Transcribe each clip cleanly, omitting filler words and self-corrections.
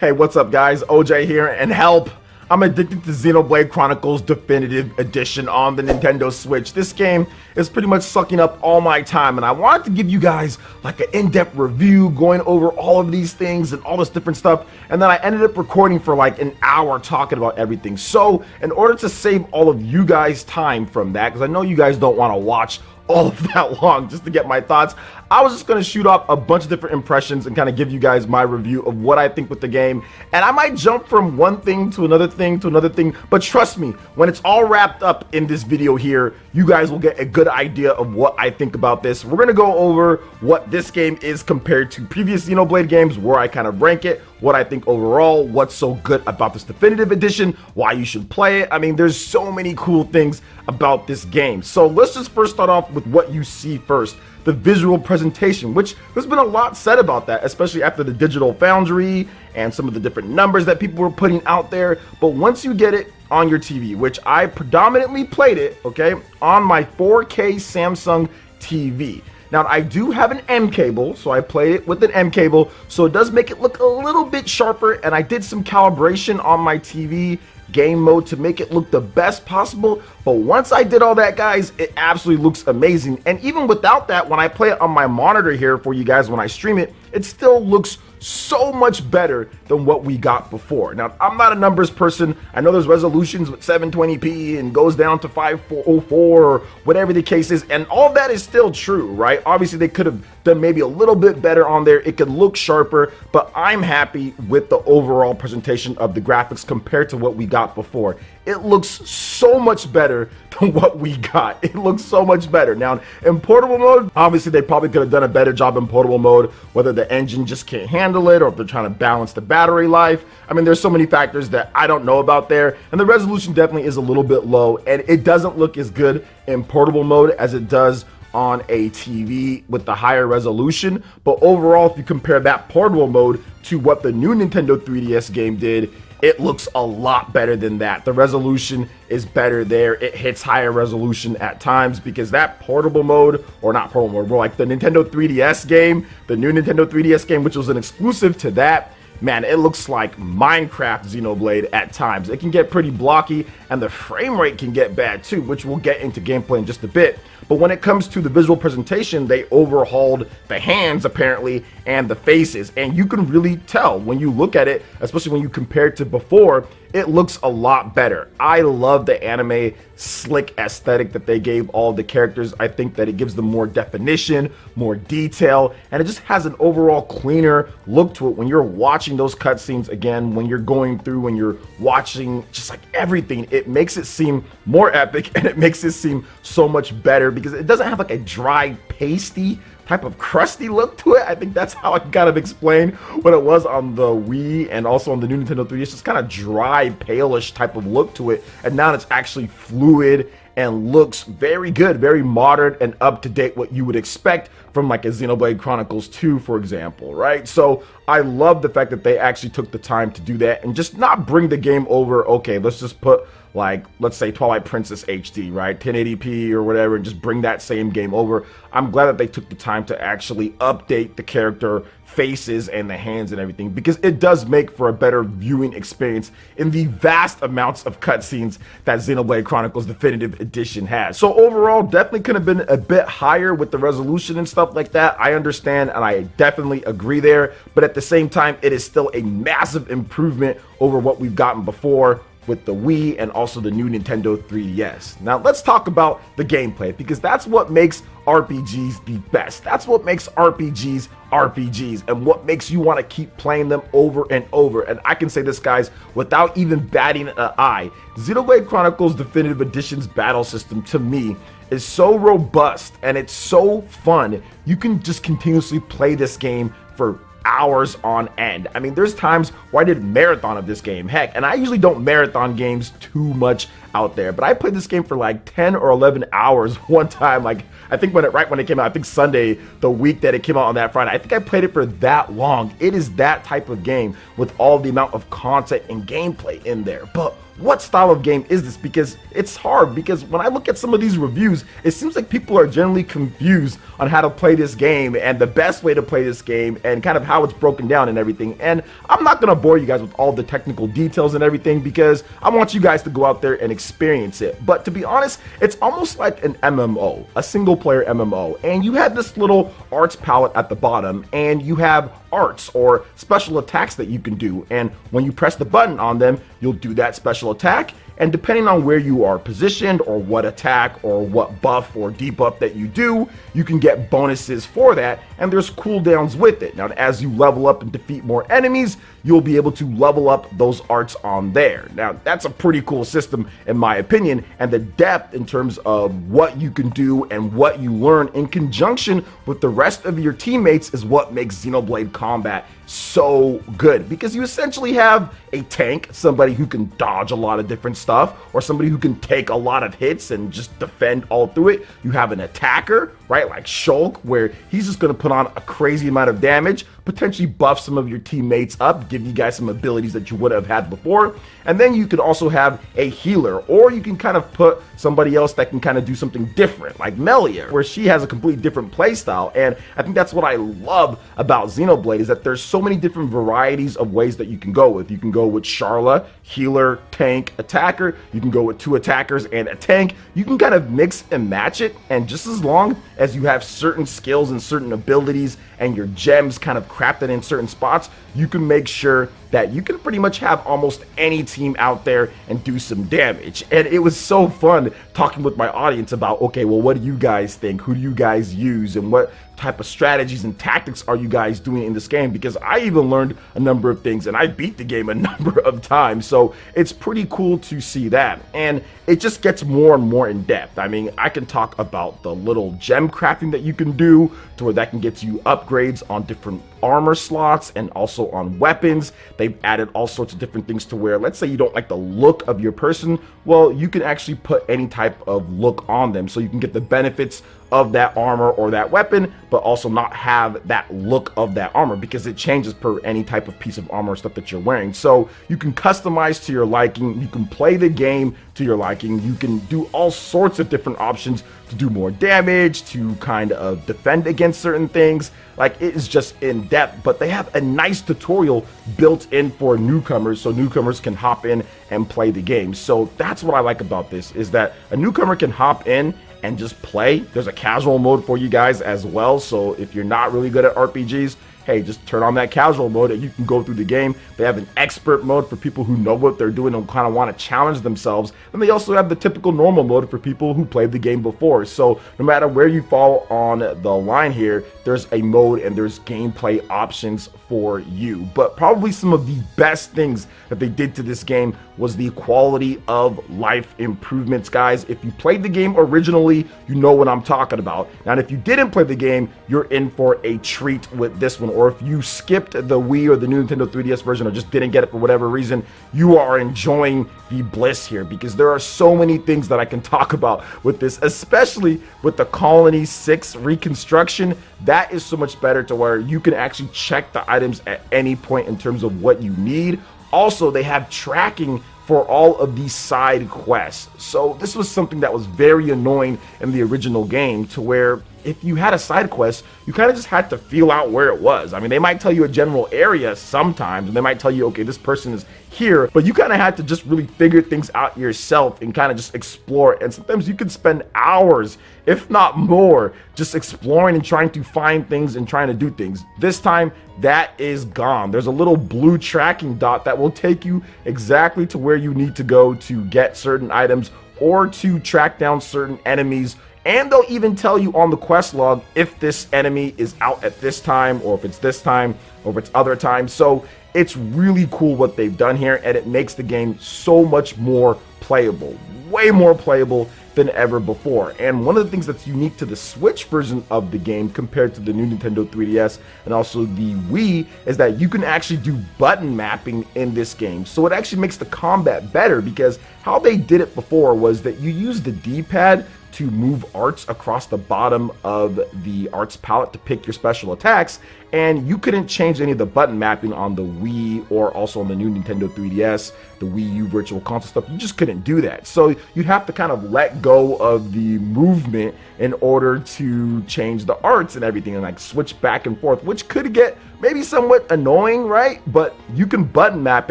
Hey, what's up guys? OJ here, and help! I'm addicted to Xenoblade Chronicles Definitive Edition on the Nintendo Switch. This game is pretty much sucking up all my time, and I wanted to give you guys like an in-depth review going over all of these things and all this different stuff, and then I ended up recording for like an hour talking about everything. So in order to save all of you guys time from that, because I know you guys don't want to watch all of that long just to get my thoughts, I was just going to shoot off a bunch of different impressions and kind of give you guys my review of what I think with the game. And I might jump from one thing to another thing, but trust me, when it's all wrapped up in this video here, you guys will get a good idea of what I think about this. We're going to go over what this game is compared to previous Xenoblade games, where I kind of rank it, what I think overall, what's so good about this definitive edition, why you should play it. I mean, there's so many cool things about this game. So let's just first start off with what you see first. The visual presentation, which there's been a lot said about that, especially after the Digital Foundry and some of the different numbers that people were putting out there. But once you get it on your TV, which I predominantly played it, okay, on my 4K Samsung TV. Now, I do have an M cable, so I played it with an M cable, so it does make it look a little bit sharper, and I did some calibration on my TV game mode to make it look the best possible. But once I did all that, guys, it absolutely looks amazing. And even without that, when I play it on my monitor here for you guys when I stream it, it still looks so much better than what we got before. Now, I'm not a numbers person. I know there's resolutions with 720p and goes down to 504 or whatever the case is, and all that is still true, right? Obviously, they could have done maybe a little bit better on there. It could look sharper, but I'm happy with the overall presentation of the graphics compared to what we got before. It looks so much better than what we got. It looks so much better. Now, in portable mode, obviously they probably could have done a better job in portable mode, whether the engine just can't handle it or if they're trying to balance the battery life. I mean, there's so many factors that I don't know about there, and the resolution definitely is a little bit low, and it doesn't look as good in portable mode as it does on a TV with the higher resolution. But overall, if you compare that portable mode to what the new Nintendo 3DS game did, it looks a lot better than that. The resolution is better there. It hits higher resolution at times because that portable mode, or not portable mode, more like the Nintendo 3DS game, the new Nintendo 3DS game, which was an exclusive to that, man, it looks like Minecraft Xenoblade at times. It can get pretty blocky, and the frame rate can get bad too, which we'll get into gameplay in just a bit. But when it comes to the visual presentation, they overhauled the hands apparently and the faces, and you can really tell when you look at it, especially when you compare it to before, it looks a lot better. I love the anime slick aesthetic that they gave all the characters. I think that it gives them more definition, more detail, and it just has an overall cleaner look to it when you're watching those cutscenes again, when you're going through, when you're watching just like everything. It makes it seem more epic, and it makes it seem so much better because it doesn't have like a dry, pasty type of crusty look to it. I think that's how I kind of explain what it was on the Wii and also on the new Nintendo 3DS. Just kind of dry, palish type of look to it, and now it's actually fluid and looks very good, very modern and up to date, what you would expect from like a Xenoblade Chronicles 2, for example, right? So I love the fact that they actually took the time to do that and just not bring the game over, okay, let's just put like, let's say Twilight Princess HD, right? 1080p or whatever, and just bring that same game over. I'm glad that they took the time to actually update the character faces and the hands and everything, because it does make for a better viewing experience in the vast amounts of cutscenes that Xenoblade Chronicles Definitive Edition has. So overall, definitely could have been a bit higher with the resolution and stuff like that. I understand, and I definitely agree there, but at the same time, it is still a massive improvement over what we've gotten before with the Wii and also the new Nintendo 3DS. Now let's talk about the gameplay, because that's what makes RPGs the best. That's what makes RPGs RPGs, and what makes you want to keep playing them over and over. And I can say this, guys, without even batting an eye, Xenoblade Chronicles Definitive Edition's battle system to me is so robust and it's so fun. You can just continuously play this game for hours on end. I mean, there's times where I did marathon of this game. Heck, and I usually don't marathon games too much out there, but I played this game for like 10 or 11 hours one time. Like, I think right when it came out, I think Sunday, the week that it came out on that Friday, I think I played it for that long. It is that type of game with all the amount of content and gameplay in there. But what style of game is this? Because it's hard, because when I look at some of these reviews, it seems like people are generally confused on how to play this game and the best way to play this game and kind of how it's broken down and everything. And I'm not going to bore you guys with all the technical details and everything, because I want you guys to go out there and experience it. But to be honest, it's almost like an MMO, a single player MMO, and you have this little arts palette at the bottom, and you have arts or special attacks that you can do, and when you press the button on them, you'll do that special attack, and depending on where you are positioned or what attack or what buff or debuff that you do, you can get bonuses for that, and there's cooldowns with it. Now, as you level up and defeat more enemies, you'll be able to level up those arts on there. Now, that's a pretty cool system in my opinion, and the depth in terms of what you can do and what you learn in conjunction with the rest of your teammates is what makes Xenoblade combat so good, because you essentially have a tank, somebody who can dodge a lot of different stuff, or somebody who can take a lot of hits and just defend all through it. You have an attacker, right, like Shulk, where he's just going to put on a crazy amount of damage, potentially buff some of your teammates up, give you guys some abilities that you would have had before. And then you could also have a healer, or you can kind of put somebody else that can kind of do something different, like Melia, where she has a completely different playstyle. And I think that's what I love about Xenoblade, is that there's so many different varieties of ways that you can go with. You can go with Sharla, healer, tank, attacker. You can go with 2 attackers and a tank. You can kind of mix and match it, and just as long as you have certain skills and certain abilities and your gems kind of crafted in certain spots, you can make sure that you can pretty much have almost any team out there and do some damage. And it was so fun talking with my audience about, okay, well, what do you guys think? Who do you guys use? And what type of strategies and tactics are you guys doing in this game? Because I even learned a number of things, and I beat the game a number of times. So it's pretty cool to see that. And it just gets more and more in depth. I mean, I can talk about the little gem crafting that you can do, to where that can get you upgrades on different armor slots and also on weapons. They've added all sorts of different things to where, let's say you don't like the look of your person, well, you can actually put any type of look on them, so you can get the benefits of that armor or that weapon, but also not have that look of that armor, because it changes per any type of piece of armor or stuff that you're wearing. So you can customize to your liking, you can play the game to your liking, you can do all sorts of different options to do more damage, to kind of defend against certain things. Like, it is just in depth, but they have a nice tutorial built in for newcomers, so newcomers can hop in and play the game. So that's what I like about this, is that a newcomer can hop in and just play. There's a casual mode for you guys as well, so if you're not really good at RPGs, hey, just turn on that casual mode and you can go through the game. They have an expert mode for people who know what they're doing and kind of want to challenge themselves. And they also have the typical normal mode for people who played the game before. So no matter where you fall on the line here, there's a mode and there's gameplay options for you. But probably some of the best things that they did to this game was the quality of life improvements, guys. If you played the game originally, you know what I'm talking about. Now, if you didn't play the game, you're in for a treat with this one. Or if you skipped the Wii or the new Nintendo 3DS version, or just didn't get it for whatever reason, you are enjoying the bliss here, because there are so many things that I can talk about with this, especially with the Colony 6 reconstruction. That is so much better, to where you can actually check the items at any point in terms of what you need. Also, they have tracking for all of these side quests. So this was something that was very annoying in the original game, to where if you had a side quest, you kind of just had to feel out where it was. I mean, they might tell you a general area sometimes, and they might tell you, okay, this person is here, but you kind of had to just really figure things out yourself and kind of just explore. And sometimes you could spend hours, if not more, just exploring and trying to find things and trying to do things. This time, that is gone. There's a little blue tracking dot that will take you exactly to where you need to go to get certain items or to track down certain enemies. And they'll even tell you on the quest log if this enemy is out at this time, or if it's this time, or if it's other time. So it's really cool what they've done here, and it makes the game so much more playable, way more playable than ever before. And one of the things that's unique to the Switch version of the game compared to the new Nintendo 3DS and also the Wii is that you can actually do button mapping in this game. So it actually makes the combat better, because how they did it before was that you use the D-pad to move arts across the bottom of the arts palette to pick your special attacks, and you couldn't change any of the button mapping on the Wii or also on the new Nintendo 3DS, the Wii U Virtual Console stuff. You just couldn't do that. So you'd have to kind of let go of the movement in order to change the arts and everything and like switch back and forth, which could get maybe somewhat annoying, right? But you can button map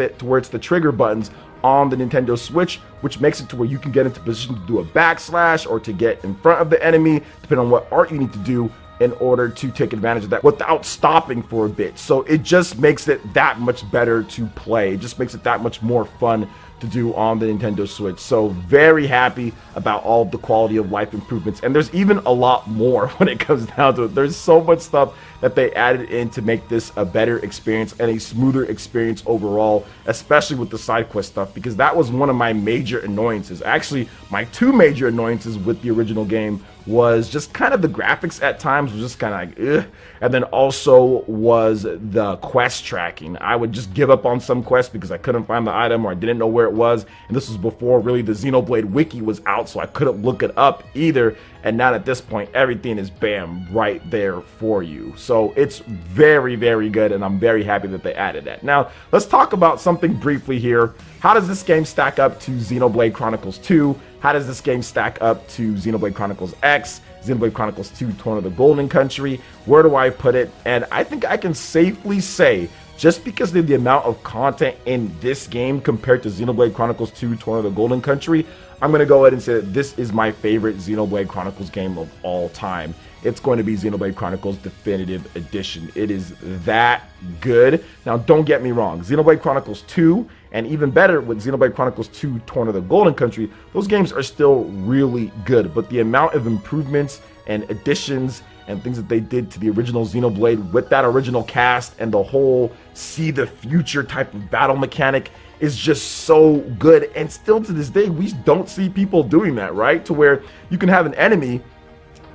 it to where it's the trigger buttons on the Nintendo Switch, which makes it to where you can get into position to do a backslash or to get in front of the enemy, depending on what art you need to do in order to take advantage of that without stopping for a bit. So it just makes it that much better to play. It just makes it that much more fun to do on the Nintendo Switch. So very happy about all of the quality of life improvements, and there's even a lot more when it comes down to it. There's so much stuff that they added in to make this a better experience and a smoother experience overall, especially with the side quest stuff, because that was one of my major annoyances. Actually, my two major annoyances with the original game was just kind of the graphics at times was just kind of like, ugh. And then also was the quest tracking. I would just give up on some quests because I couldn't find the item or I didn't know where it was. And this was before really the Xenoblade Wiki was out, so I couldn't look it up either. And now at this point, everything is bam, right there for you. So it's very, very good, and I'm very happy that they added that. Now, let's talk about something briefly here. How does this game stack up to Xenoblade Chronicles 2? How does this game stack up to Xenoblade Chronicles X, Xenoblade Chronicles 2, Torn of the Golden Country? Where do I put it? And I think I can safely say, just because of the amount of content in this game compared to Xenoblade Chronicles 2, Torn of the Golden Country, I'm going to go ahead and say that this is my favorite Xenoblade Chronicles game of all time. It's going to be Xenoblade Chronicles Definitive Edition. It is that good. Now, don't get me wrong. Xenoblade Chronicles 2, and even better with Xenoblade Chronicles 2, Torn of the Golden Country, those games are still really good. But the amount of improvements and additions and things that they did to the original Xenoblade with that original cast and the whole see the future type of battle mechanic is just so good. And still to this day, we don't see people doing that, right? To where you can have an enemy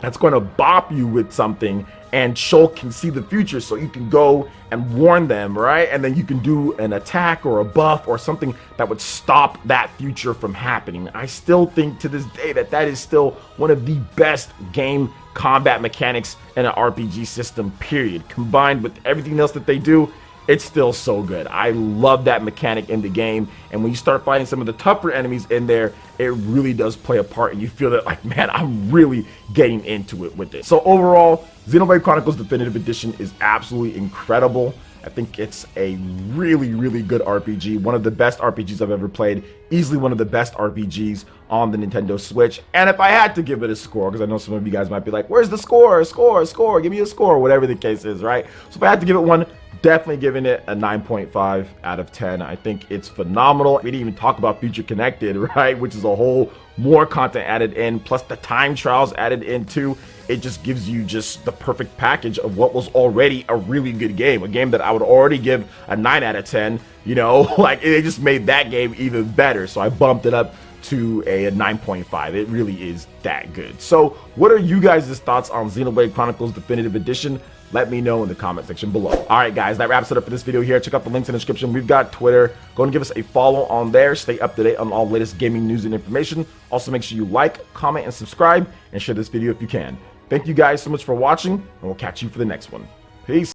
that's going to bop you with something and Shulk can see the future, so you can go and warn them, right? And then you can do an attack or a buff or something that would stop that future from happening. I still think to this day that that is still one of the best game combat mechanics in an RPG system, period. Combined with everything else that they do, it's still so good. I love that mechanic in the game, and when you start fighting some of the tougher enemies in there, it really does play a part, and you feel that like, man, I'm really getting into it with it. So overall, Xenoblade Chronicles Definitive Edition is absolutely incredible. I think it's a really, really good RPG. One of the best RPGs I've ever played. Easily one of the best RPGs on the Nintendo Switch. And if I had to give it a score, because I know some of you guys might be like, where's the score? Score, give me a score, whatever the case is, right? So if I had to give it one, definitely giving it a 9.5 out of 10. I think it's phenomenal. We didn't even talk about Future Connected, right? Which is a whole more content added in, plus the time trials added in too. It just gives you just the perfect package of what was already a really good game. A game that I would already give a 9 out of 10, you know, like it just made that game even better. So I bumped it up to a 9.5. It really is that good. So what are you guys' thoughts on Xenoblade Chronicles Definitive Edition? Let me know in the comment section below. All right, guys, that wraps it up for this video here. Check out the links in the description. We've got Twitter. Go and give us a follow on there. Stay up to date on all latest gaming news and information. Also, make sure you like, comment, and subscribe, and share this video if you can. Thank you guys so much for watching, and we'll catch you for the next one. Peace.